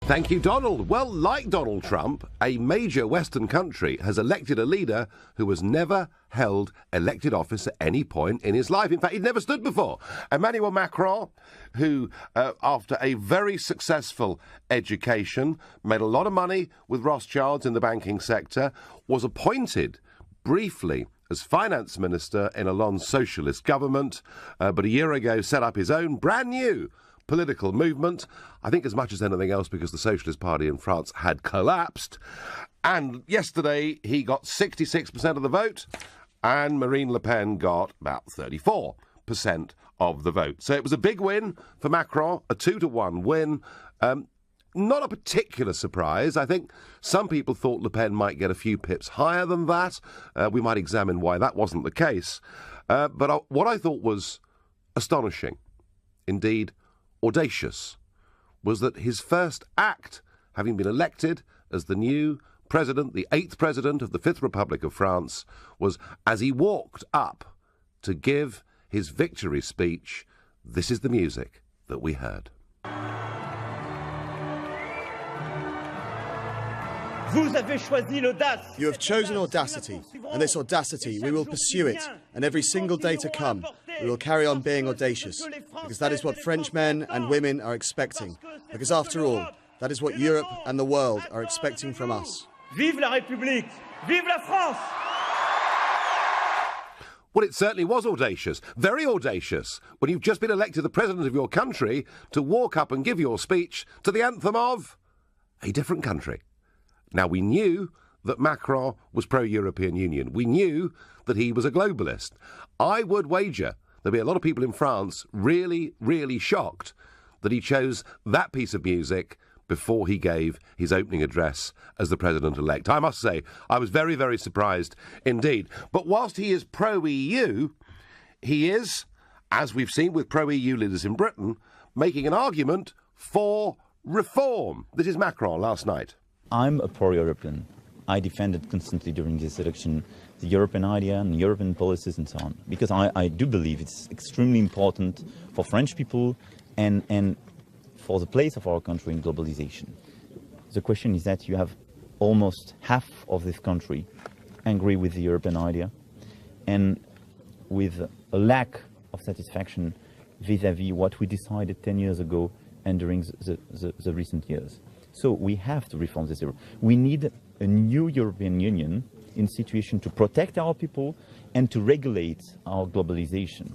Thank you, Donald. Well, like Donald Trump, a major Western country has elected a leader who has never held elected office at any point in his life. In fact, he'd never stood before. Emmanuel Macron, who, after a very successful education, made a lot of money with Rothschilds in the banking sector, was appointed briefly as finance minister in Hollande's socialist government, but a year ago set up his own brand new political movement, I think as much as anything else because the Socialist Party in France had collapsed. And yesterday he got 66% of the vote and Marine Le Pen got about 34% of the vote. So it was a big win for Macron, a 2-1 win. Not a particular surprise. I think some people thought Le Pen might get a few pips higher than that. We might examine why that wasn't the case. But what I thought was astonishing, indeed audacious, was that his first act, having been elected as the new president, the 8th president of the Fifth Republic of France, was as he walked up to give his victory speech, this is the music that we heard. You have chosen audacity, and this audacity, we will pursue it, and every single day to come, we will carry on being audacious, because that is what French men and women are expecting, because after all, that is what Europe and the world are expecting from us. Vive la République! Vive la France! Well, it certainly was audacious, very audacious, when you've just been elected the president of your country to walk up and give your speech to the anthem of a different country. Now, we knew that Macron was pro-European Union. We knew that he was a globalist. I would wager there'll be a lot of people in France really, really shocked that he chose that piece of music before he gave his opening address as the president-elect. I must say, I was very, very surprised indeed. But whilst he is pro-EU, he is, as we've seen with pro-EU leaders in Britain, making an argument for reform. This is Macron last night. I'm a pro-European. I defended constantly during this election the European idea and European policies and so on, because I do believe it's extremely important for French people and for the place of our country in globalization. The question is that you have almost half of this country angry with the European idea and with a lack of satisfaction vis-à-vis what we decided 10 years ago and during the recent years. So we have to reform this Europe. We need a new European Union in situation to protect our people and to regulate our globalization.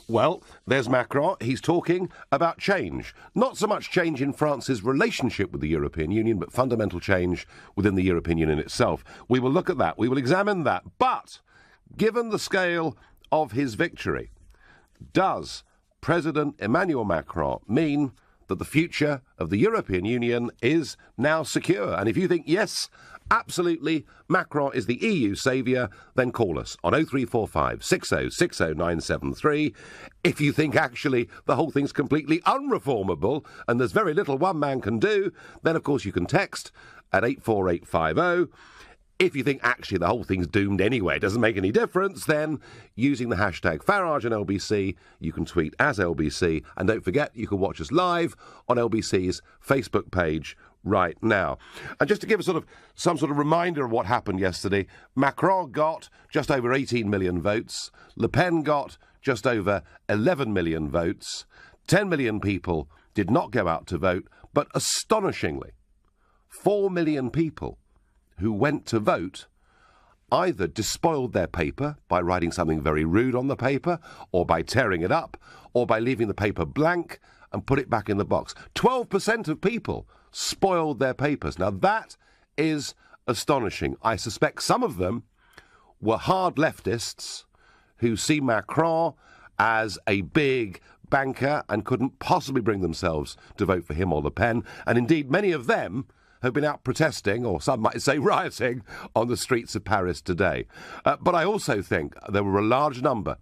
Well, there's Macron. He's talking about change. Not so much change in France's relationship with the European Union, but fundamental change within the European Union itself. We will look at that. We will examine that. But given the scale of his victory, does President Emmanuel Macron mean that the future of the European Union is now secure? And if you think, yes, absolutely, Macron is the EU saviour, then call us on 0345 60 60 973. If you think actually the whole thing's completely unreformable and there's very little one man can do, then of course you can text at 84850. If you think actually the whole thing's doomed anyway, it doesn't make any difference, then using the hashtag Farage and LBC, you can tweet as LBC. And don't forget, you can watch us live on LBC's Facebook page right now. And just to give some sort of reminder of what happened yesterday, Macron got just over 18 million votes. Le Pen got just over 11 million votes. 10 million people did not go out to vote, but astonishingly, 4 million people who went to vote either despoiled their paper by writing something very rude on the paper, or by tearing it up, or by leaving the paper blank and put it back in the box. 12% of people spoiled their papers. Now that is astonishing. I suspect some of them were hard leftists who see Macron as a big banker and couldn't possibly bring themselves to vote for him or Le Pen. And indeed, many of them have been out protesting, or some might say rioting, on the streets of Paris today. But I also think there were a large number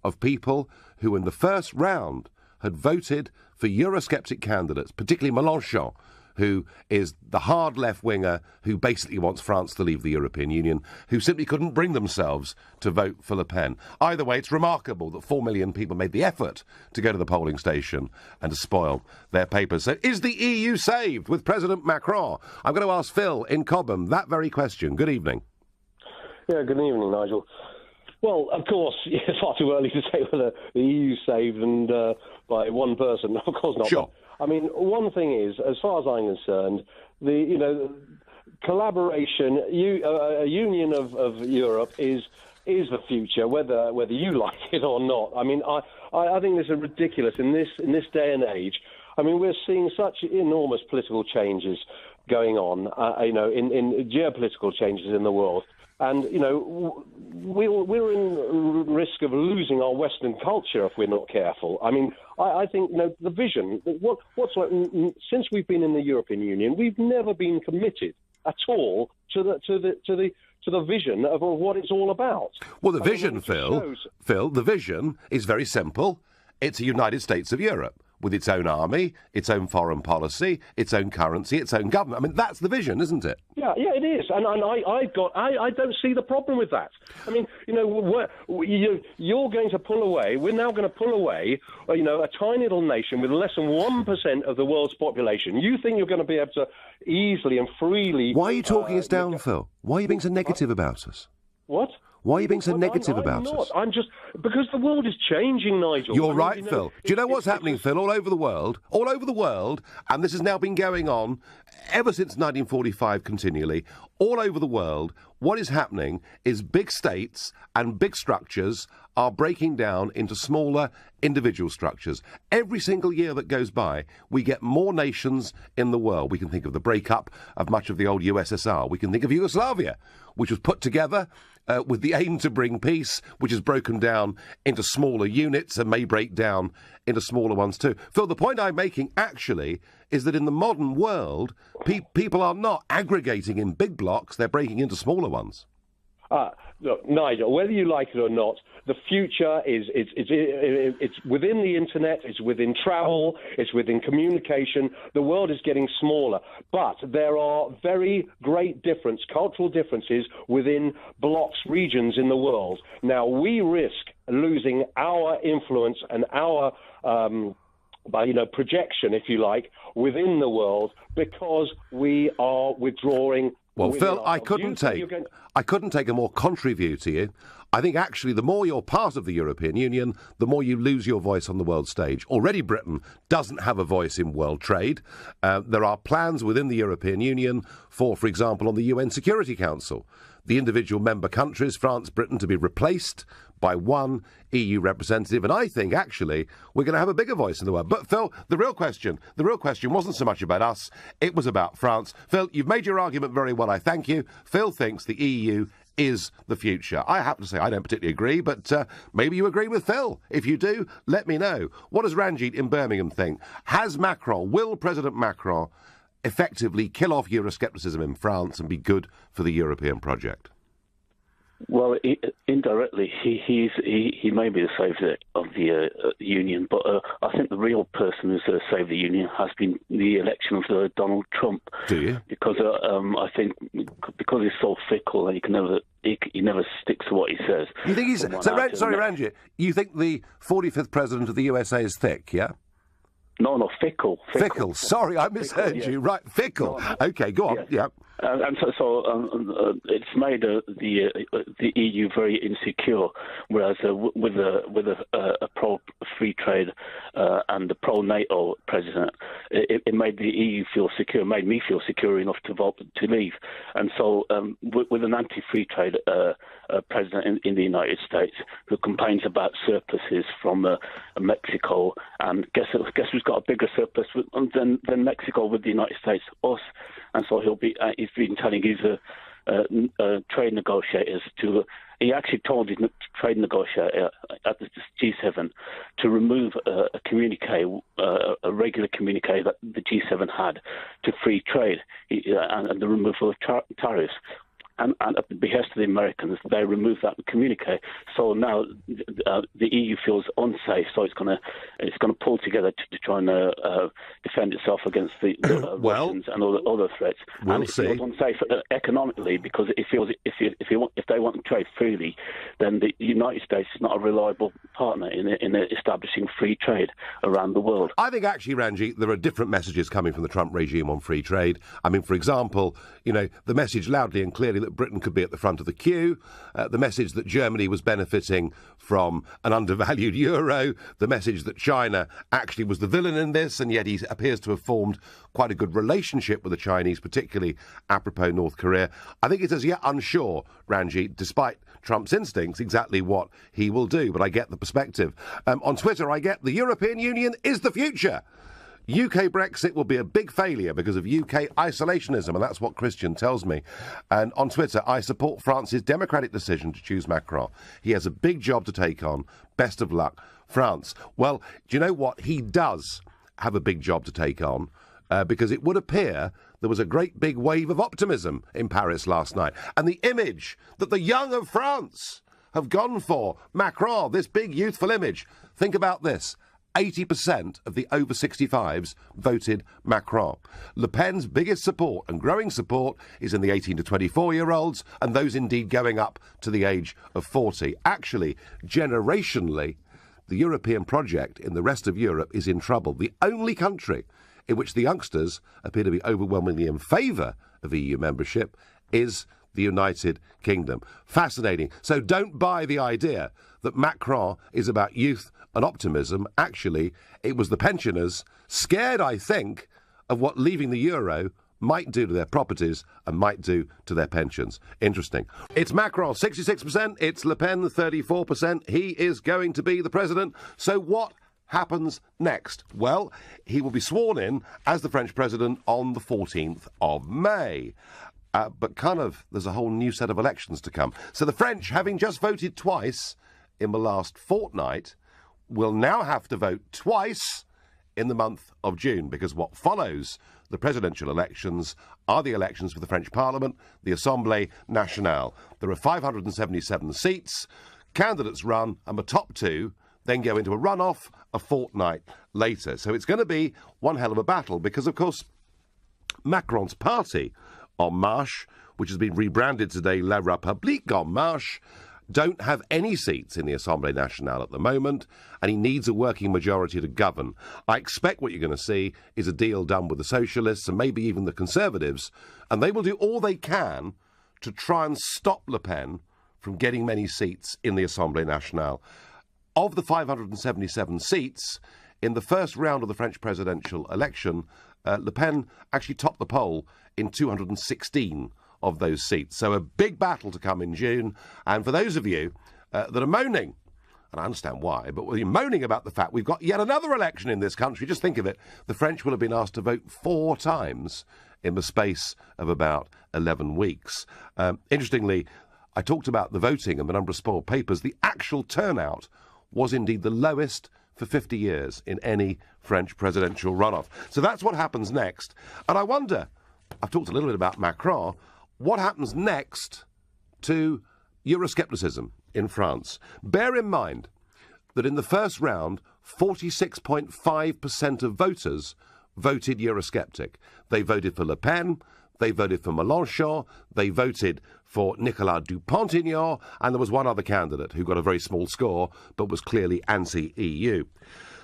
of people who in the first round had voted for Eurosceptic candidates, particularly Mélenchon, who is the hard left-winger who basically wants France to leave the European Union, who simply couldn't bring themselves to vote for Le Pen. Either way, it's remarkable that 4 million people made the effort to go to the polling station and to spoil their papers. So is the EU saved with President Macron? I'm going to ask Phil in Cobham that very question. Good evening. Yeah, good evening, Nigel. Well, of course, it's far too early to say whether the EU's saved and by one person. Of course not. Sure. But, I mean, one thing is, as far as I'm concerned, the collaboration, a union of Europe is the future, whether you like it or not. I mean, I think this is ridiculous in this day and age. I mean, we're seeing such enormous political changes going on, in geopolitical changes in the world. And, we're in risk of losing our Western culture if we're not careful. I mean, I think, the vision, since we've been in the European Union, we've never been committed at all to the vision of what it's all about. Well, the vision, Phil, the vision is very simple. It's a United States of Europe, with its own army, its own foreign policy, its own currency, its own government. I mean, that's the vision, isn't it? Yeah, it is. And I don't see the problem with that. I mean, you're going to pull away. We're now going to pull away, a tiny little nation with less than 1% of the world's population. You think you're going to be able to easily and freely... Why are you talking us down, Phil? Why are you being so negative about us? What? Why are you being so negative about us? I'm just... Because the world is changing, Nigel. You're right, Phil. Do you know what's happening, Phil, all over the world? All over the world, and this has now been going on ever since 1945 continually, all over the world, what is happening is big states and big structures are breaking down into smaller individual structures. Every single year that goes by, we get more nations in the world. We can think of the breakup of much of the old USSR. We can think of Yugoslavia, which was put together with the aim to bring peace, which is broken down into smaller units and may break down into smaller ones too. Phil, the point I'm making actually is that in the modern world, people are not aggregating in big blocks, they're breaking into smaller ones. Look, Nigel, whether you like it or not, the future it's within the internet, it's within travel, it's within communication. The world is getting smaller, but there are very great cultural differences within blocks, regions in the world. Now, we risk losing our influence and our projection, if you like, within the world because we are withdrawing. Well, Phil, I couldn't take a more contrary view to you. I think actually the more you're part of the European Union, the more you lose your voice on the world stage. Already Britain doesn't have a voice in world trade. There are plans within the European Union for example, on the UN Security Council, the individual member countries, France, Britain, to be replaced by one EU representative. And I think, actually, we're going to have a bigger voice in the world. But, Phil, the real question wasn't so much about us, it was about France. Phil, you've made your argument very well, I thank you. Phil thinks the EU is the future. I happen to say I don't particularly agree, but maybe you agree with Phil. If you do, let me know. What does Ranjit in Birmingham think? Will President Macron effectively kill off Euroscepticism in France and be good for the European project? Well, indirectly, he may be the savior of the union, but I think the real person who's saved the union has been the election of Donald Trump. Do you? Because I think because he's so fickle and he never sticks to what he says. You think he's sorry, Ranjit? You think the 45th president of the USA is thick? Yeah. No, fickle. Fickle. Sorry, I misheard you. Right, fickle. No. Okay, go on. Yeah. And so it's made the EU very insecure, whereas with a pro-free trade and a pro-NATO president, it made the EU feel secure, made me feel secure enough to vote to leave. And so with an anti-free trade president in the United States who complains about surpluses from Mexico, and guess who's got a bigger surplus than Mexico with the United States? Us. And so he's been telling his trade negotiators he actually told his trade negotiator at the G7 to remove a communique, a regular communique that the G7 had to free trade and the removal of tariffs. and at the behest of the Americans, they removed that communique. So now the EU feels unsafe, so it's going to pull together to try and defend itself against the Russians and all the other threats. We'll it see. feels unsafe economically because it feels if they want to trade freely, then the United States is not a reliable partner in establishing free trade around the world. I think actually, Ranjit, there are different messages coming from the Trump regime on free trade. I mean, for example, the message loudly and clearly that Britain could be at the front of the queue, the message that Germany was benefiting from an undervalued euro, the message that China actually was the villain in this, and yet he appears to have formed quite a good relationship with the Chinese, particularly apropos North Korea. I think it's as yet unsure, Ranjit, despite Trump's instincts, exactly what he will do, but I get the perspective. On Twitter, I get the European Union is the future. UK Brexit will be a big failure because of UK isolationism, and that's what Christian tells me. And on Twitter, I support France's democratic decision to choose Macron. He has a big job to take on. Best of luck, France. Well, do you know what? He does have a big job to take on, because it would appear there was a great big wave of optimism in Paris last night. And the image that the young of France have gone for, Macron, this big youthful image. Think about this. 80% of the over 65s voted Macron. Le Pen's biggest support and growing support is in the 18 to 24-year-olds and those indeed going up to the age of 40. Actually, generationally, the European project in the rest of Europe is in trouble. The only country in which the youngsters appear to be overwhelmingly in favour of EU membership is the United Kingdom. Fascinating. So don't buy the idea that Macron is about youth and optimism. Actually, it was the pensioners, scared, I think, of what leaving the euro might do to their properties and might do to their pensions. Interesting. It's Macron, 66%. It's Le Pen, 34%. He is going to be the president. So what happens next? Well, he will be sworn in as the French president on the 14th of May. But there's a whole new set of elections to come. So the French, having just voted twice in the last fortnight, will now have to vote twice in the month of June, because what follows the presidential elections are the elections for the French Parliament, the Assemblée Nationale. There are 577 seats. Candidates run, and the top two then go into a runoff a fortnight later. So it's going to be one hell of a battle, because, of course, Macron's party, En Marche, which has been rebranded today La République En Marche, don't have any seats in the Assemblée Nationale at the moment, and he needs a working majority to govern. I expect what you're going to see is a deal done with the Socialists and maybe even the Conservatives, and they will do all they can to try and stop Le Pen from getting many seats in the Assemblée Nationale. Of the 577 seats, in the first round of the French presidential election, Le Pen actually topped the poll in 216 of those seats. So a big battle to come in June. And for those of you that are moaning, and I understand why, but you're moaning about the fact we've got yet another election in this country, just think of it, the French will have been asked to vote 4 times in the space of about 11 weeks. Interestingly, I talked about the voting and the number of spoiled papers. The actual turnout was indeed the lowest for 50 years in any French presidential runoff. So that's what happens next. And I wonder, I've talked a little bit about Macron, what happens next to Euroscepticism in France? Bear in mind that in the first round, 46.5% of voters voted Eurosceptic. They voted for Le Pen, they voted for Mélenchon, they voted for Nicolas Dupont-Aignan, and there was one other candidate who got a very small score but was clearly anti-EU.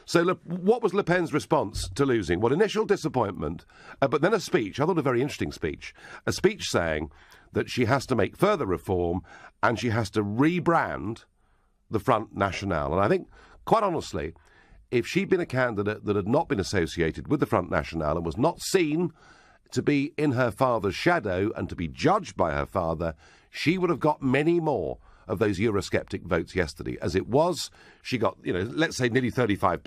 So what was Le Pen's response to losing? Well, initial disappointment, but then a speech, I thought a very interesting speech, a speech saying that she has to make further reform and she has to rebrand the Front National. And I think, quite honestly, if she'd been a candidate that had not been associated with the Front National and was not seen to be in her father's shadow and to be judged by her father, she would have got many more of those Eurosceptic votes yesterday. As it was, she got, let's say nearly 35%,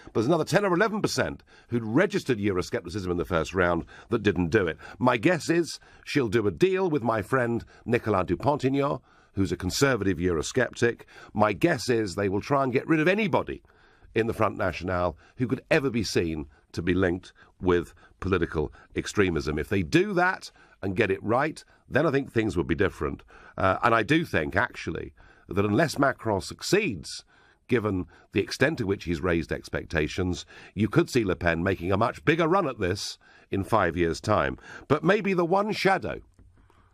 but there's another 10 or 11% who'd registered Euroscepticism in the first round that didn't do it. My guess is she'll do a deal with my friend Nicolas Dupont-Aignan, who's a conservative Eurosceptic. My guess is they will try and get rid of anybody in the Front National who could ever be seen to be linked with political extremism. If they do that and get it right, then I think things would be different. And I do think, actually, that unless Macron succeeds, given the extent to which he's raised expectations, you could see Le Pen making a much bigger run at this in 5 years' time. But maybe the one shadow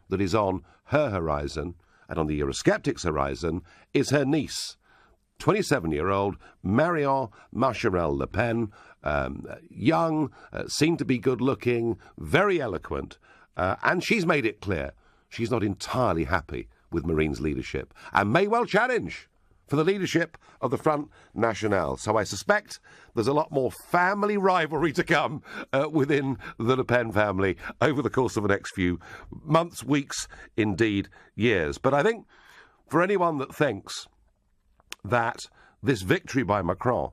that is on her horizon and on the Eurosceptics' horizon is her niece, 27-year-old Marion Maréchal Le Pen, young, seemed to be good-looking, very eloquent, and she's made it clear she's not entirely happy with Marine's leadership and may well challenge for the leadership of the Front National. So I suspect there's a lot more family rivalry to come within the Le Pen family over the course of the next few months, weeks, indeed years. But I think for anyone that thinks that this victory by Macron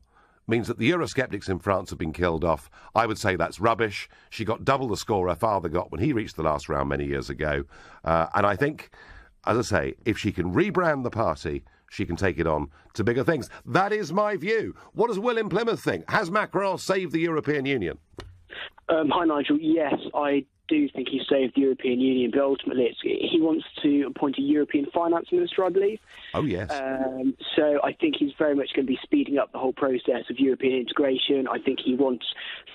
means that the Eurosceptics in France have been killed off, I would say that's rubbish. She got double the score her father got when he reached the last round many years ago. And I think, as I say, if she can rebrand the party, she can take it on to bigger things. That is my view. What does Will in Plymouth think? Has Macron saved the European Union? Hi, Nigel. Yes, I do think he saved the European Union, but ultimately he wants to appoint a European finance minister, I believe. Oh, yes. So I think he's very much going to be speeding up the whole process of European integration. I think he wants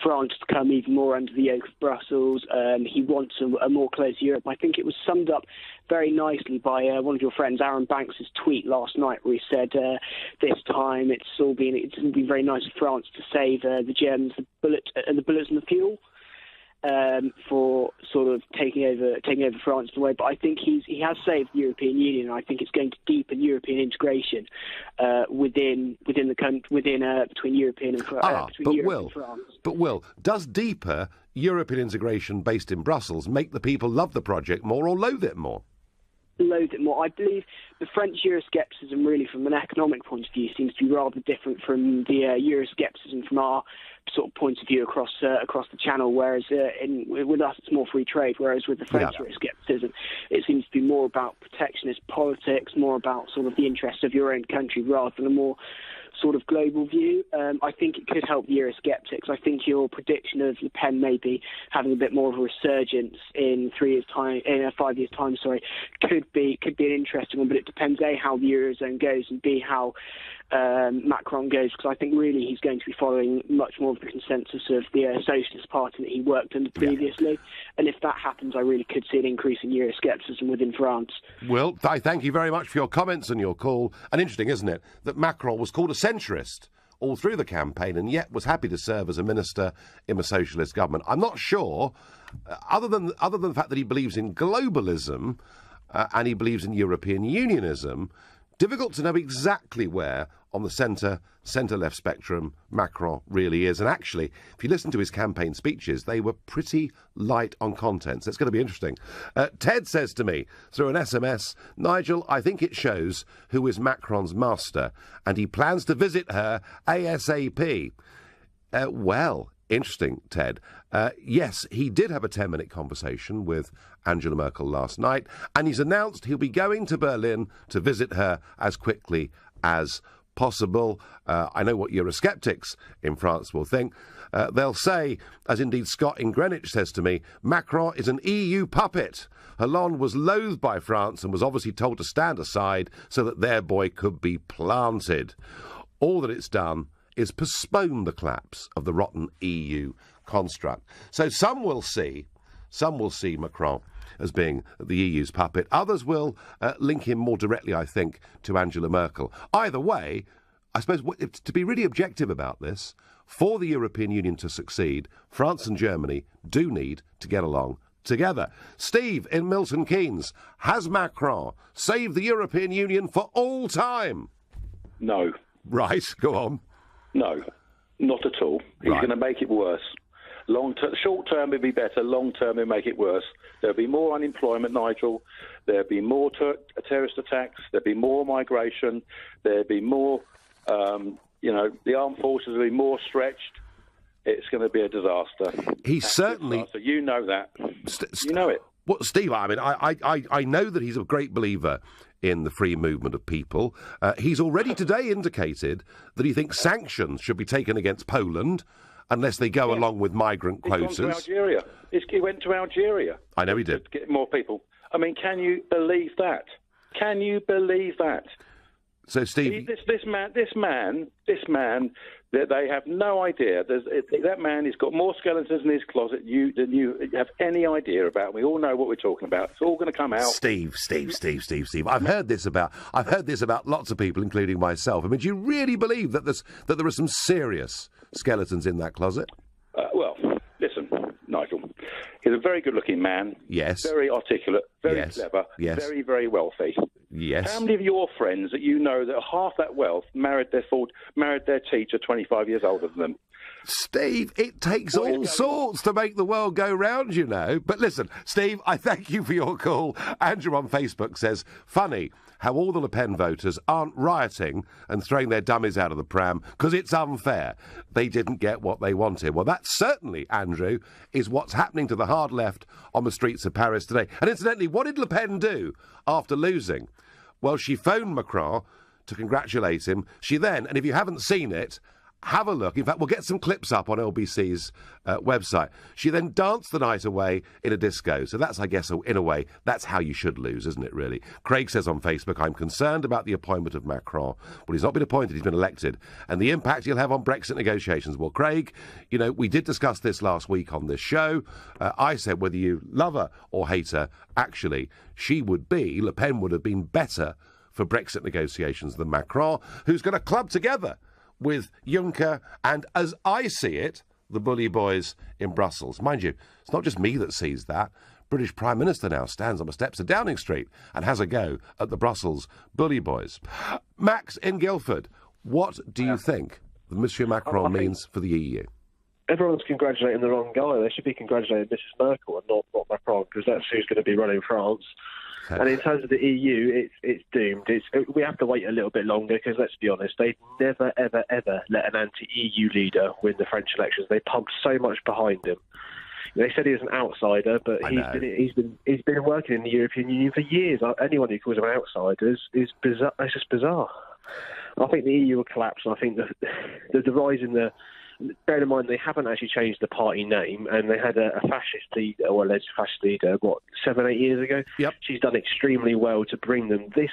France to come even more under the yoke of Brussels. He wants a more close Europe. I think it was summed up very nicely by one of your friends, Aaron Banks' tweet last night, where he said this time it's been very nice for France to save the Germans the bullets and the fuel. For sort of taking over France in a way, but I think he has saved the European Union. And I think it's going to deepen European integration between European and France. But Will, does deeper European integration based in Brussels make the people love the project more or loathe it more? Loathe it more. I believe the French Euroscepticism, really, from an economic point of view, seems to be rather different from the Euroscepticism from our sort of point of view across the channel. Whereas with us, it's more free trade. Whereas with the French Euroscepticism, it seems to be more about protectionist politics, more about sort of the interests of your own country rather than a more sort of global view. I think it could help the Eurosceptics. I think your prediction of Le Pen maybe having a bit more of a resurgence in 5 years' time, could be an interesting one. But it depends A, how the Eurozone goes, and B, how Macron goes, because I think really he's going to be following much more of the consensus of the Socialist Party that he worked under previously. And if that happens, I really could see an increase in Euroscepticism within France. Well, I thank you very much for your comments and your call. And interesting, isn't it, that Macron was called a centrist all through the campaign and yet was happy to serve as a minister in a socialist government. I'm not sure, other than the fact that he believes in globalism and he believes in European unionism, difficult to know exactly where on the centre-left spectrum Macron really is. And actually, if you listen to his campaign speeches, they were pretty light on content. So it's going to be interesting. Ted says to me through an SMS, Nigel, I think it shows who is Macron's master, and he plans to visit her ASAP. Well, interesting, Ted. Yes, he did have a 10-minute conversation with Angela Merkel last night, and he's announced he'll be going to Berlin to visit her as quickly as possible. I know what Eurosceptics in France will think. They'll say, as indeed Scott in Greenwich says to me, Macron is an EU puppet. Hollande was loathed by France and was obviously told to stand aside so that their boy could be planted. All that it's done is postpone the collapse of the rotten EU construct. So some will see Macron as being the EU's puppet. Others will link him more directly, I think, to Angela Merkel. Either way, I suppose, to be really objective about this, for the European Union to succeed, France and Germany do need to get along together. Steve in Milton Keynes, has Macron saved the European Union for all time? No. Right, go on. No, not at all. He's going to make it worse. Short term it'll be better, long term it'll make it worse. There'll be more unemployment, Nigel. There'll be more terrorist attacks. There'll be more migration. There'll be more, the armed forces will be more stretched. It's going to be a disaster. He's certainly... Disaster. You know that. You know it. Well, Steve, I mean, I know that he's a great believer in the free movement of people. He's already today indicated that he thinks sanctions should be taken against Poland unless they go along with migrant quotas. He's gone to Algeria. He went to Algeria. I know he did. To get more people. I mean, can you believe that? Can you believe that? So, Steve... This man, that they have no idea. That man has got more skeletons in his closet than you have any idea about. We all know what we're talking about. It's all going to come out. Steve. I've heard this about lots of people, including myself. I mean, do you really believe that there are some serious skeletons in that closet? Well, listen, Nigel. He's a very good-looking man. Yes. Very articulate. Very clever. Yes. Very, very wealthy. Yes. How many of your friends that you know that half that wealth married their teacher 25 years older than them? Steve, it takes all sorts to make the world go round, you know. But listen, Steve, I thank you for your call. Andrew on Facebook says, funny how all the Le Pen voters aren't rioting and throwing their dummies out of the pram because it's unfair. They didn't get what they wanted. Well, that certainly, Andrew, is what's happening to the hard left on the streets of Paris today. And incidentally, what did Le Pen do after losing? Well, she phoned Macron to congratulate him. She then, and if you haven't seen it, have a look. In fact, we'll get some clips up on LBC's website. She then danced the night away in a disco. So that's, I guess, in a way, that's how you should lose, isn't it, really? Craig says on Facebook, I'm concerned about the appointment of Macron. Well, he's not been appointed, he's been elected. And the impact he'll have on Brexit negotiations. Well, Craig, you know, we did discuss this last week on this show. I said whether you love her or hate her, actually, Le Pen would have been better for Brexit negotiations than Macron, who's going to club together with Juncker and, as I see it, the bully boys in Brussels. Mind you, it's not just me that sees that. British Prime Minister now stands on the steps of Downing Street and has a go at the Brussels bully boys. Max in Guildford, what do you think that Monsieur Macron means for the EU? Everyone's congratulating the wrong guy. They should be congratulating Mrs Merkel and not Macron, because that's who's going to be running France. And in terms of the EU, it's doomed. We have to wait a little bit longer because, let's be honest, they've never, ever, ever let an anti-EU leader win the French elections. They pumped so much behind him. They said he was an outsider, but he's been working in the European Union for years. Anyone who calls him an outsider is bizarre. It's just bizarre. I think the EU will collapse. And I think the rise in the... Bear in mind, they haven't actually changed the party name, and they had a fascist leader, or alleged fascist leader, 7-8 years ago? Yep. She's done extremely well to bring them this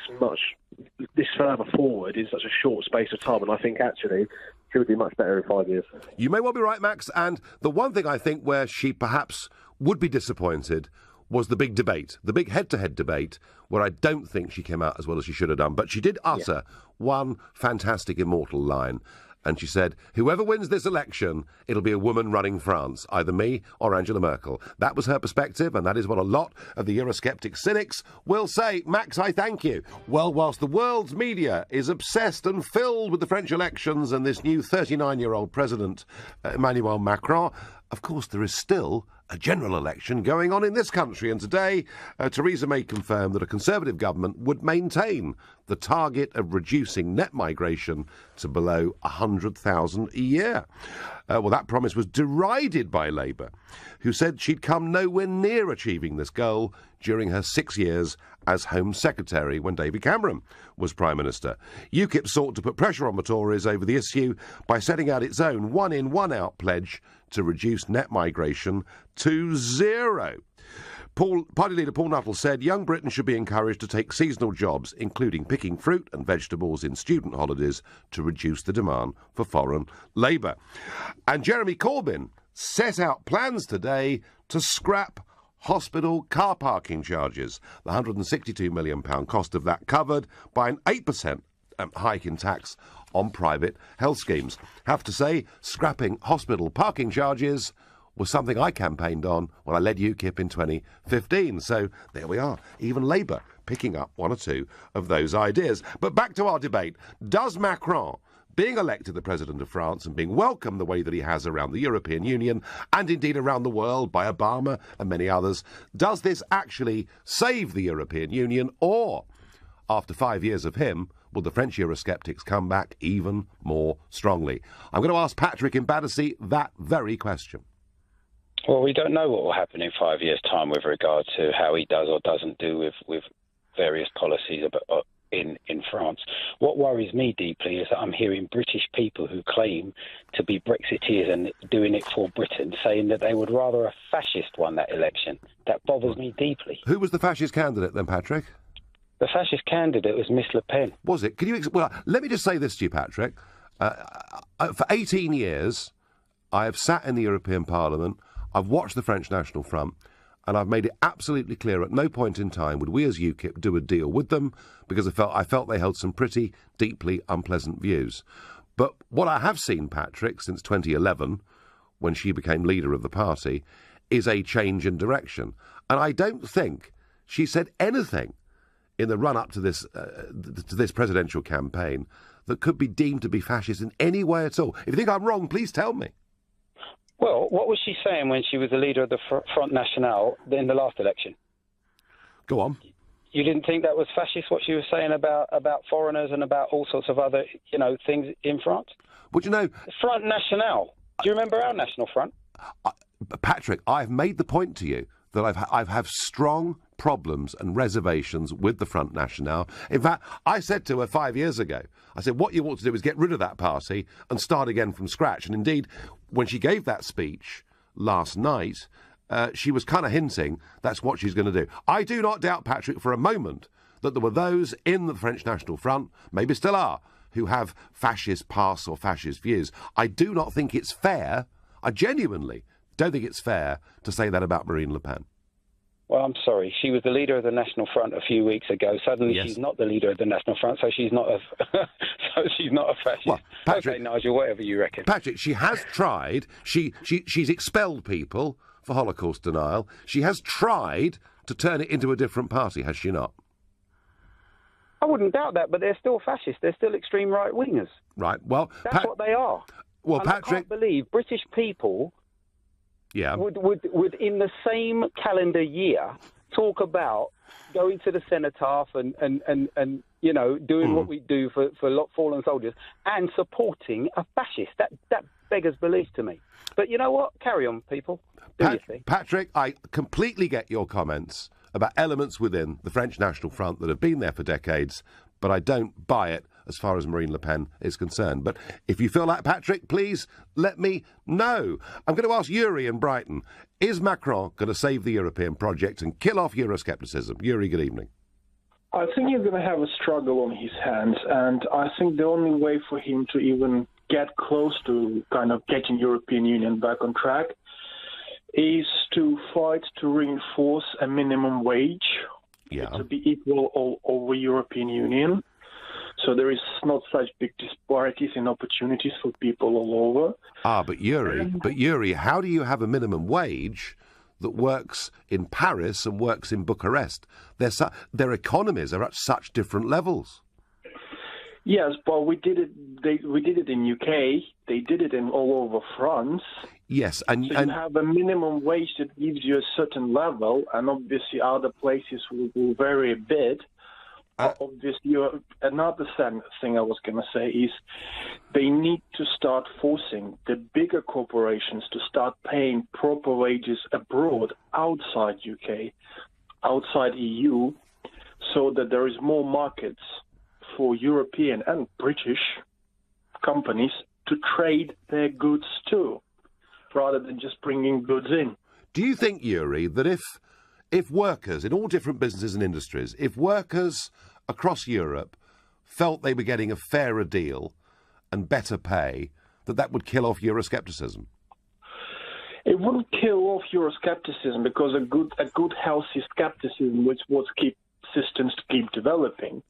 further forward in such a short space of time, and I think actually she would be much better in 5 years. You may well be right, Max, and the one thing I think where she perhaps would be disappointed was the big debate, the big head-to-head debate, where I don't think she came out as well as she should have done, but she did utter one fantastic immortal line. And she said, whoever wins this election, it'll be a woman running France, either me or Angela Merkel. That was her perspective, and that is what a lot of the Eurosceptic cynics will say. Max, I thank you. Well, whilst the world's media is obsessed and filled with the French elections and this new 39-year-old president, Emmanuel Macron, of course there is still a general election going on in this country, and today Theresa May confirmed that a Conservative government would maintain the target of reducing net migration to below 100,000 a year. Well, that promise was derided by Labour, who said she'd come nowhere near achieving this goal during her 6 years as Home Secretary when David Cameron was Prime Minister. UKIP sought to put pressure on the Tories over the issue by setting out its own one-in, one-out pledge to reduce net migration to zero. Party leader Paul Nuttall said young Britain should be encouraged to take seasonal jobs, including picking fruit and vegetables in student holidays, to reduce the demand for foreign labour. And Jeremy Corbyn set out plans today to scrap hospital car parking charges. The £162 million cost of that covered by an 8% hike in tax on private health schemes. Have to say, scrapping hospital parking charges was something I campaigned on when I led UKIP in 2015. So there we are, even Labour picking up one or two of those ideas. But back to our debate. Does Macron, being elected the President of France and being welcomed the way that he has around the European Union and indeed around the world by Obama and many others, does this actually save the European Union, or, after 5 years of him, will the French Eurosceptics come back even more strongly? I'm going to ask Patrick in Battersea that very question. Well, we don't know what will happen in 5 years' time with regard to how he does or doesn't do with various policies in France. What worries me deeply is that I'm hearing British people who claim to be Brexiteers and doing it for Britain, saying that they would rather a fascist won that election. That bothers me deeply. Who was the fascist candidate then, Patrick? The fascist candidate was Miss Le Pen. Was it? Can you? Well, let me just say this to you, Patrick. For 18 years, I have sat in the European Parliament, I've watched the French National Front, and I've made it absolutely clear at no point in time would we as UKIP do a deal with them, because I felt they held some pretty deeply unpleasant views. But what I have seen, Patrick, since 2011, when she became leader of the party, is a change in direction. And I don't think she said anything in the run-up to this presidential campaign that could be deemed to be fascist in any way at all. If you think I'm wrong, please tell me. Well, what was she saying when she was the leader of the Front National in the last election? Go on. You didn't think that was fascist, what she was saying about foreigners and about all sorts of other, things in France? But the Front National. Do you remember our National Front? Patrick, I've made the point to you that I have strong problems and reservations with the Front National. In fact, I said to her 5 years ago, I said, what you ought to do is get rid of that party and start again from scratch. And indeed, when she gave that speech last night, she was kind of hinting that's what she's going to do. I do not doubt, Patrick, for a moment that there were those in the French National Front, maybe still are, who have fascist past or fascist views. I do not think it's fair, I genuinely don't think it's fair to say that about Marine Le Pen. Well, I'm sorry. She was the leader of the National Front a few weeks ago. Suddenly, she's not the leader of the National Front, so she's not a fascist. Well, Patrick, okay, Nigel, whatever you reckon. Patrick, she has tried. She's expelled people for Holocaust denial. She has tried to turn it into a different party, has she not? I wouldn't doubt that, but they're still fascists. They're still extreme right-wingers. Right. Well, that's what they are. Well, and Patrick, I can't believe British people. Yeah. Would in the same calendar year talk about going to the cenotaph and doing what we do for fallen soldiers and supporting a fascist. That beggars belief to me. But you know what? Carry on, people. Do your thing. Patrick, I completely get your comments about elements within the French National Front that have been there for decades, but I don't buy it as far as Marine Le Pen is concerned. But if you feel like Patrick, please let me know. I'm going to ask Yuri in Brighton, is Macron going to save the European project and kill off Euroscepticism? Yuri, good evening. I think he's going to have a struggle on his hands, and I think the only way for him to even get close to kind of getting European Union back on track is to fight to reinforce a minimum wage to be equal all over European Union. So there is not such big disparities in opportunities for people all over. But Yuri, how do you have a minimum wage that works in Paris and works in Bucharest? Their economies are at such different levels. Yes, but we did it in UK. They did it in all over France. Yes, so you have a minimum wage that gives you a certain level, and obviously other places will vary a bit. Obviously, another thing I was going to say is they need to start forcing the bigger corporations to start paying proper wages abroad, outside UK, outside EU, so that there is more markets for European and British companies to trade their goods too, rather than just bringing goods in. Do you think, Yuri, that if workers in all different businesses and industries, if workers across Europe felt they were getting a fairer deal and better pay, that would kill off Euroscepticism? It wouldn't kill off Euroscepticism, because a good healthy skepticism which would keep systems to keep developing,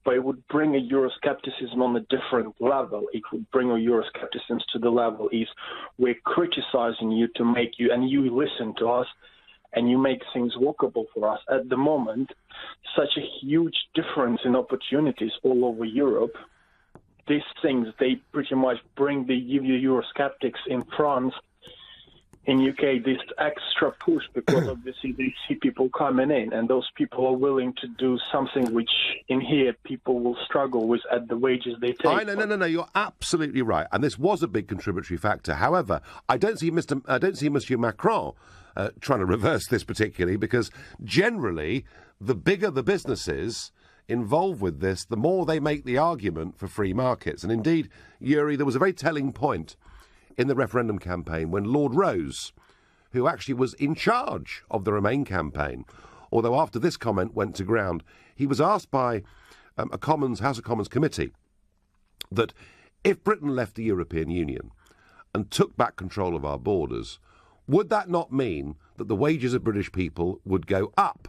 but it would bring a Euroscepticism on a different level. It would bring a Euroscepticism to the level is we're criticizing you to make you, and you listen to us, and you make things workable for us. At the moment, such a huge difference in opportunities all over Europe. These things, they pretty much give you Eurosceptics in France, in UK, this extra push, because obviously they see people coming in, and those people are willing to do something which in here people will struggle with at the wages they take. No, you're absolutely right, and this was a big contributory factor. However, I don't see Monsieur Macron trying to reverse this particularly, because generally the bigger the businesses involved with this, the more they make the argument for free markets. And indeed, Yuri, there was a very telling point in the referendum campaign when Lord Rose, who actually was in charge of the Remain campaign, although after this comment went to ground, he was asked by a House of Commons committee that if Britain left the European Union and took back control of our borders, would that not mean that the wages of British people would go up?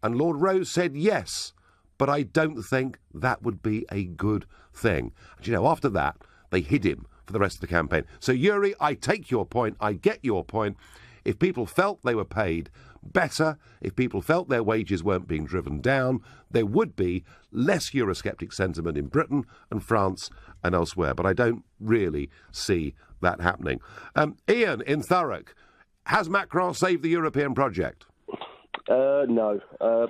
And Lord Rose said yes, but I don't think that would be a good thing. And, after that, they hid him for the rest of the campaign. So, Yuri, I take your point. I get your point. If people felt they were paid better, if people felt their wages weren't being driven down, there would be less Eurosceptic sentiment in Britain and France and elsewhere. But I don't really see that happening. Ian in Thurrock, has Macron saved the European project? No.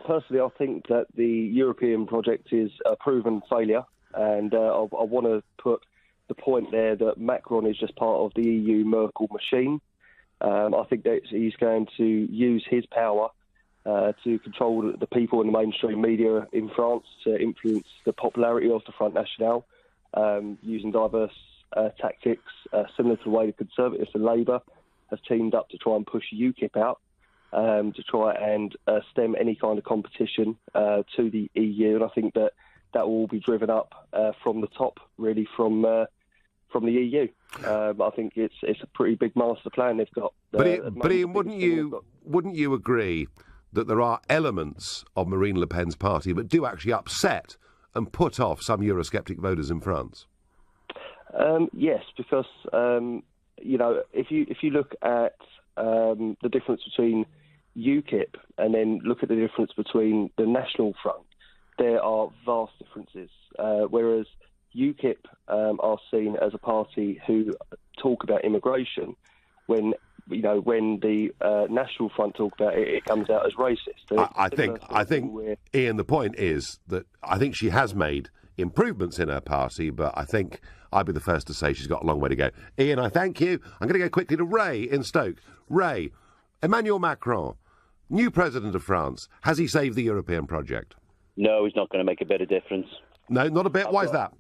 Personally, I think that the European project is a proven failure, and I want to put the point there that Macron is just part of the EU Merkel machine. I think that he's going to use his power to control the people in the mainstream media in France to influence the popularity of the Front National, using diverse tactics, similar to the way the Conservatives and Labour have teamed up to try and push UKIP out, to try and stem any kind of competition to the EU. And I think that will all be driven up from the top, really, from the EU. I think it's a pretty big master plan they've got. But Ian, wouldn't you agree that there are elements of Marine Le Pen's party that do actually upset and put off some Eurosceptic voters in France? Yes, because if you look at the difference between UKIP and then look at the difference between the National Front, there are vast differences. Whereas UKIP are seen as a party who talk about immigration, when the National Front talk about it, it comes out as racist. I think, Ian, the point is that I think she has made improvements in her party, but I think I'd be the first to say she's got a long way to go. Ian, I thank you. I'm going to go quickly to Ray in Stoke. Ray, Emmanuel Macron, new president of France, has he saved the European project? No, he's not going to make a bit of difference. No, not a bit. Why is that?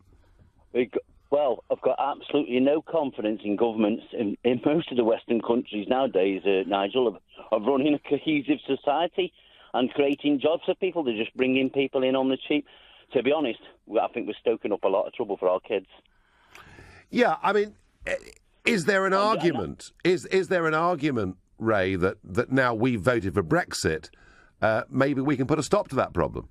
Well, I've got absolutely no confidence in governments in most of the Western countries nowadays, Nigel, of running a cohesive society and creating jobs for people. They're just bringing people in on the cheap. To be honest, I think we're stoking up a lot of trouble for our kids. Yeah, I mean, is there an argument? Is there an argument, Ray, that now we've voted for Brexit, maybe we can put a stop to that problem?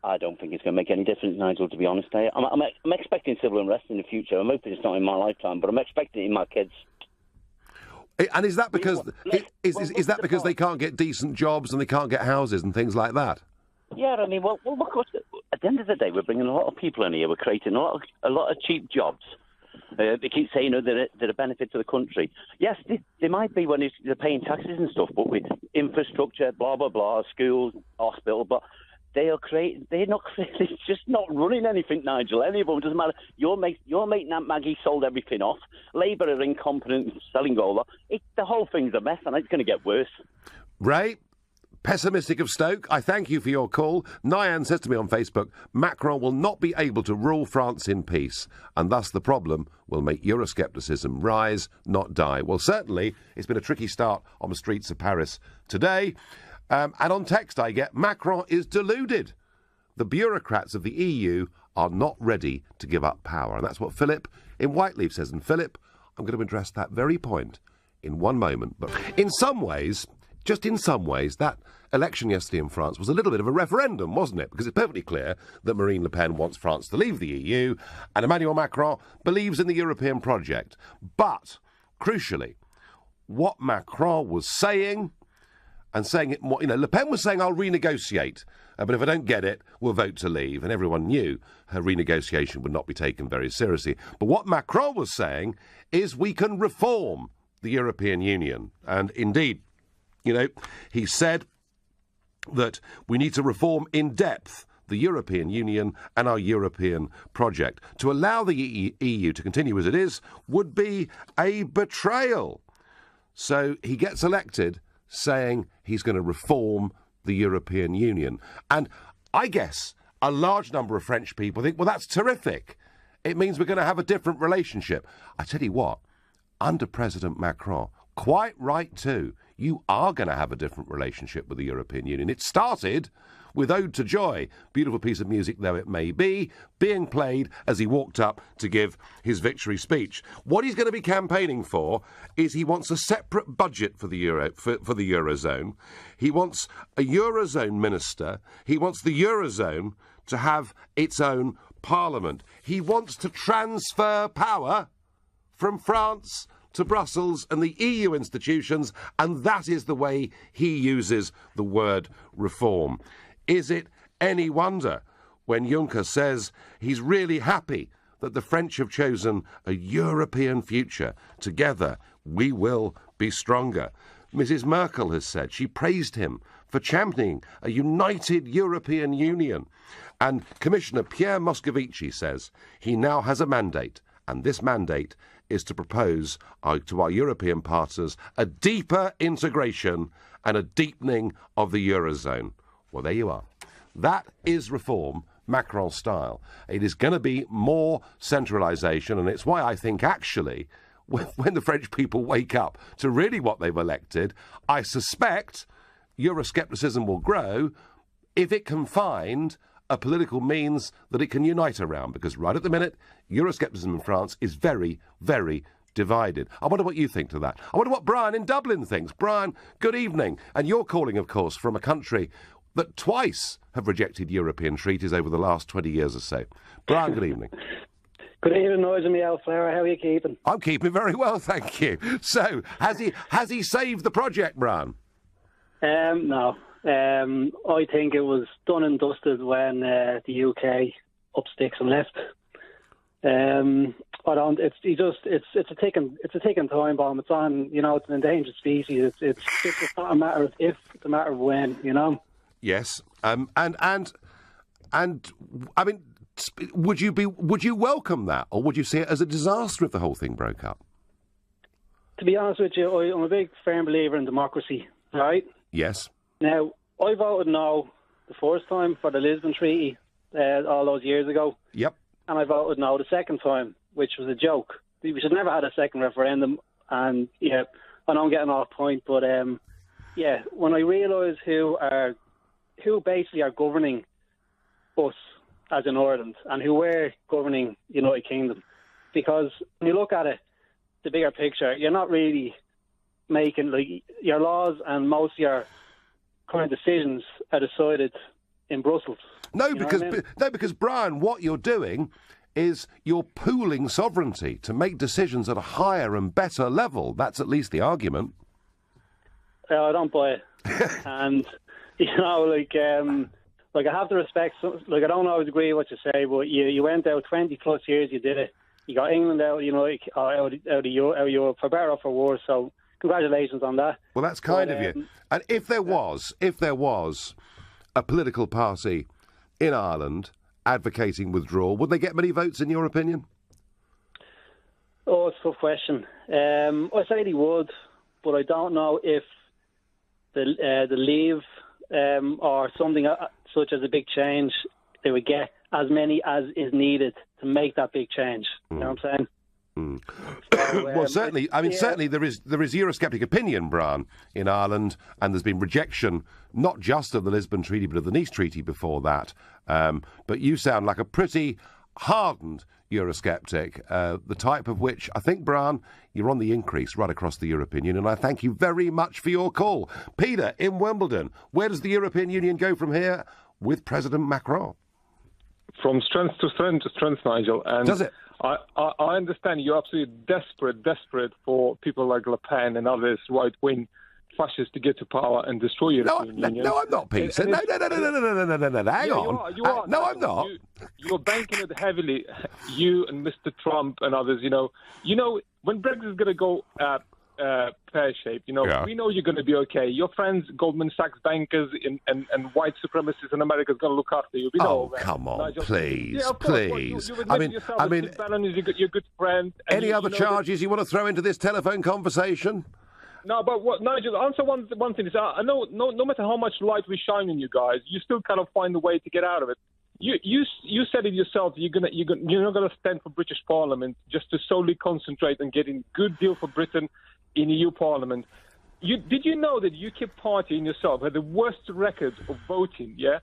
I don't think it's going to make any difference, Nigel, to be honest. I'm expecting civil unrest in the future. I'm hoping it's not in my lifetime, but I'm expecting it in my kids. And is that because is that because they can't get decent jobs and they can't get houses and things like that? Yeah, I mean, well, look, at the end of the day, we're bringing a lot of people in here. We're creating a lot of cheap jobs. They keep saying they're a benefit to the country. Yes, they might be when they're paying taxes and stuff, but with infrastructure, blah, blah, blah, schools, hospital, but it's just not running anything, Nigel. Any of them, doesn't matter. Your mate Aunt Maggie sold everything off. Labour are incompetent, selling all that. The whole thing's a mess, and it's going to get worse. Ray, pessimistic of Stoke, I thank you for your call. Nyan says to me on Facebook, Macron will not be able to rule France in peace, and thus the problem will make Euroscepticism rise, not die. Well, certainly, it's been a tricky start on the streets of Paris today. And on text I get, Macron is deluded. The bureaucrats of the EU are not ready to give up power. And that's what Philip in Whiteleaf says. And Philip, I'm going to address that very point in one moment. But in some ways, just in some ways, that election yesterday in France was a little bit of a referendum, wasn't it? Because it's perfectly clear that Marine Le Pen wants France to leave the EU and Emmanuel Macron believes in the European project. But, crucially, what Macron was saying... and saying it more, Le Pen was saying, I'll renegotiate, but if I don't get it, we'll vote to leave. And everyone knew her renegotiation would not be taken very seriously. But what Macron was saying is we can reform the European Union. And indeed, he said that we need to reform in depth the European Union and our European project. To allow the EU to continue as it is would be a betrayal. So he gets elected saying he's going to reform the European Union. And I guess a large number of French people think, well, that's terrific. It means we're going to have a different relationship. I tell you what, under President Macron, quite right too, you are going to have a different relationship with the European Union. It started with Ode to Joy, beautiful piece of music though it may be, being played as he walked up to give his victory speech. What he's going to be campaigning for is he wants a separate budget for the Eurozone. He wants a Eurozone minister. He wants the Eurozone to have its own parliament. He wants to transfer power from France to Brussels and the EU institutions, and that is the way he uses the word reform. Is it any wonder when Juncker says he's really happy that the French have chosen a European future? Together we will be stronger. Mrs. Merkel has said she praised him for championing a united European Union. And Commissioner Pierre Moscovici says he now has a mandate, and this mandate is to propose to our European partners a deeper integration and a deepening of the Eurozone. Well, there you are. That is reform, Macron style. It is going to be more centralisation, and it's why I think, actually, when the French people wake up to really what they've elected, I suspect Euroscepticism will grow if it can find a political means that it can unite around, because right at the minute, Euroscepticism in France is very, very divided. I wonder what you think to that. I wonder what Brian in Dublin thinks. Brian, good evening. And you're calling, of course, from a country that twice have rejected European treaties over the last 20 years or so. Brian, good evening. Good evening, Nigel, me old flower. How are you keeping? I'm keeping very well, thank you. So, has he saved the project, Brian? No. I think it was done and dusted when the UK up sticks and left. I don't. It's a ticking time bomb. It's on. It's an endangered species. It's not a matter of if. It's a matter of when. Yes. And I mean, would you welcome that, or would you see it as a disaster if the whole thing broke up? To be honest with you, I'm a big firm believer in democracy. Right? Yes. Now, I voted no the first time for the Lisbon Treaty all those years ago. Yep. And I voted no the second time, which was a joke. We should never have had a second referendum. And yeah, I know I'm getting off point, but yeah, when I realise who basically are governing us as in Ireland and who were governing United Kingdom, because when you look at it, the bigger picture, you're not really making your laws, and most of your current decisions are decided in Brussels. No, because Brian, what you're doing is you're pooling sovereignty to make decisions at a higher and better level. That's at least the argument. I don't buy it. And I have to respect. I don't always agree with what you say, but you went out 20 plus years. You did it. You got England out, out of Europe for better or for worse. So congratulations on that. Well, that's kind of you. And if there was a political party in Ireland advocating withdrawal, would they get many votes in your opinion? Oh, it's a tough question. I say they would, but I don't know if the Leave or something such as a big change, they would get as many as is needed to make that big change. You know what I'm saying? So, well, certainly. I mean, certainly there is Eurosceptic opinion, Brian, in Ireland, and there's been rejection not just of the Lisbon Treaty but of the Nice Treaty before that. But you sound like a pretty hardened Eurosceptic, the type of which I think, Brian, you're on the increase right across the European Union. And I thank you very much for your call, Peter in Wimbledon. Where does the European Union go from here with President Macron? From strength to strength, Nigel. And does it? I understand you're absolutely desperate for people like Le Pen and others right-wing fascists to get to power and destroy European Union. No, I'm not, Peter. No. Hang on. You are. No, I'm not. You're banking it heavily. You and Mr. Trump and others. When Brexit is going to go pear-shaped, we know you're going to be okay. Your friends, Goldman Sachs bankers and white supremacists in America, is going to look after you. Come on, Nigel. please, yeah, please. I mean, Bannon is your good friend. Any other charges you want to throw into this telephone conversation? No, but what, Nigel, answer one thing. Is I know no matter how much light we shine on you guys, you still kind of find a way to get out of it. You said it yourself. You're not gonna stand for British Parliament just to solely concentrate on getting good deal for Britain in EU Parliament. Did you know that UKIP party in yourself had the worst record of voting? Yeah,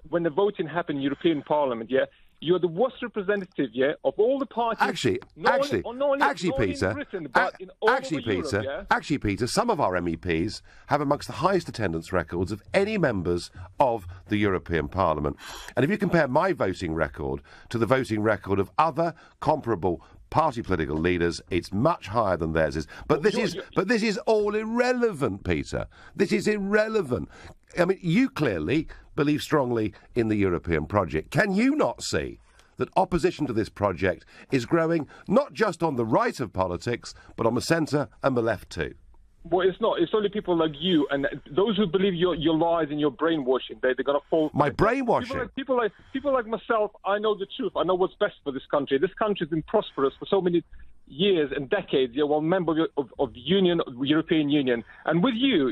when the voting happened in European Parliament. Yeah. You're the worst representative, of all the parties. Actually, Peter, Britain, but in all over Europe, yeah? Actually, Peter, some of our MEPs have amongst the highest attendance records of any members of the European Parliament. And if you compare my voting record to the voting record of other comparable party political leaders, it's much higher than theirs is. But this is all irrelevant, Peter. This is irrelevant. I mean, you clearly believe strongly in the European project. Can you not see that opposition to this project is growing not just on the right of politics, but on the centre and the left too? Well, it's not. It's only people like you and those who believe your lies and your brainwashing. They're going to fall. My brainwashing? People like myself, I know the truth. I know what's best for this country. This country's been prosperous for so many years and decades. You're one member of the Union, of the European Union. And with you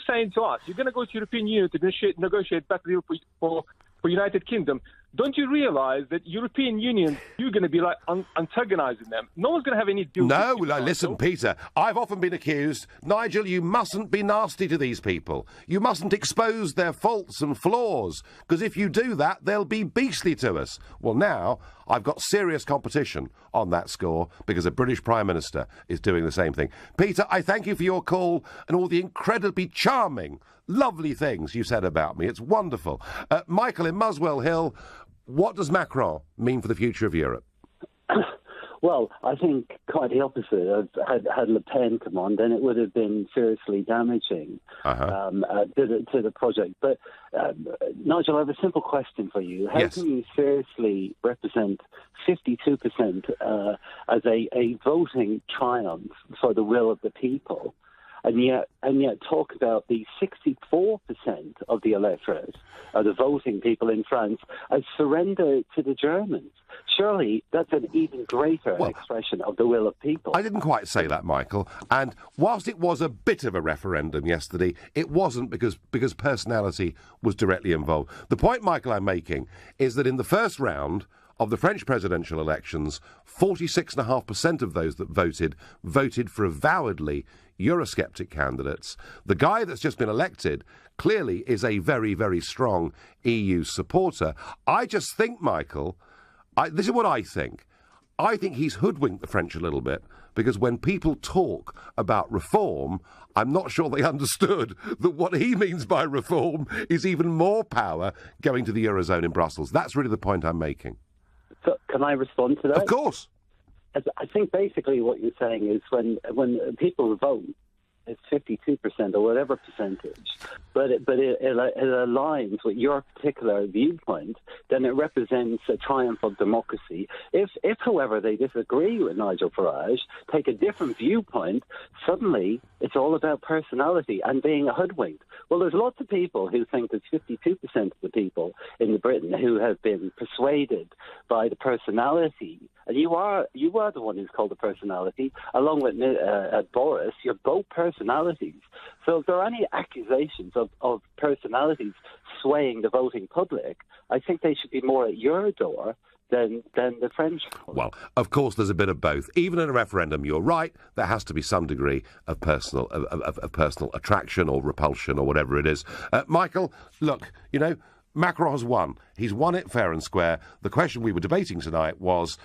saying to us, you're going to go to the European Union to negotiate better deal for United Kingdom. Don't you realise that European Union, you're going to be like antagonising them? No one's going to have any deal. No, listen, Peter, I've often been accused, Nigel, you mustn't be nasty to these people. You mustn't expose their faults and flaws, because if you do that, they'll be beastly to us. Well, now I've got serious competition on that score because a British Prime Minister is doing the same thing. Peter, I thank you for your call and all the incredibly charming, lovely things you said about me. It's wonderful. Michael in Muswell Hill, what does Macron mean for the future of Europe? Well, I think quite the opposite. Had Le Pen come on, then it would have been seriously damaging to the project. But, Nigel, I have a simple question for you. How can you seriously represent 52% as a voting triumph for the will of the people, and yet talk about the 64% of the electorate, the voting people in France, as surrender to the Germans? Surely that's an even greater expression of the will of people. I didn't quite say that, Michael. And whilst it was a bit of a referendum yesterday, it wasn't because personality was directly involved. The point, Michael, I'm making is that in the first round of the French presidential elections, 46.5% of those that voted for avowedly Eurosceptic candidates. The guy that's just been elected clearly is a very, very strong EU supporter. I just think, Michael, this is what I think. I think he's hoodwinked the French a little bit, because when people talk about reform, I'm not sure they understood that what he means by reform is even more power going to the Eurozone in Brussels. That's really the point I'm making. So, can I respond to that? Of course. I think basically what you're saying is when people vote, it's 52% or whatever percentage, but it aligns with your particular viewpoint, then it represents a triumph of democracy. If however, they disagree with Nigel Farage, take a different viewpoint, suddenly it's all about personality and being a hoodwinked. Well, there's lots of people who think that 52% of the people in Britain who have been persuaded by the personality, and you are the one who's called the personality, along with Boris, you're both personalities. So if there are any accusations of personalities swaying the voting public, I think they should be more at your door than the French. Well, of course, there's a bit of both. Even in a referendum, you're right, there has to be some degree of personal attraction or repulsion or whatever it is. Michael, look, Macron has won. He's won it fair and square. The question we were debating tonight was,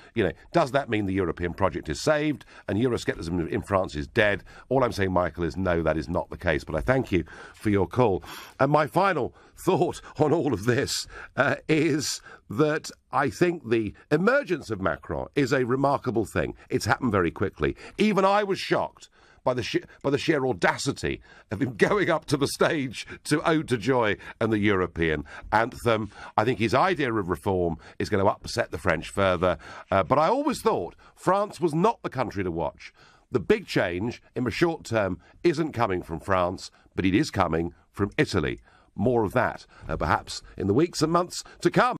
does that mean the European project is saved and Euroscepticism in France is dead? All I'm saying, Michael, is no, that is not the case. But I thank you for your call. And my final thought on all of this is that I think the emergence of Macron is a remarkable thing. It's happened very quickly. Even I was shocked by the sheer audacity of him going up to the stage to Ode to Joy and the European anthem. I think his idea of reform is going to upset the French further. But I always thought France was not the country to watch. The big change in the short term isn't coming from France, but it is coming from Italy. More of that, perhaps, in the weeks and months to come.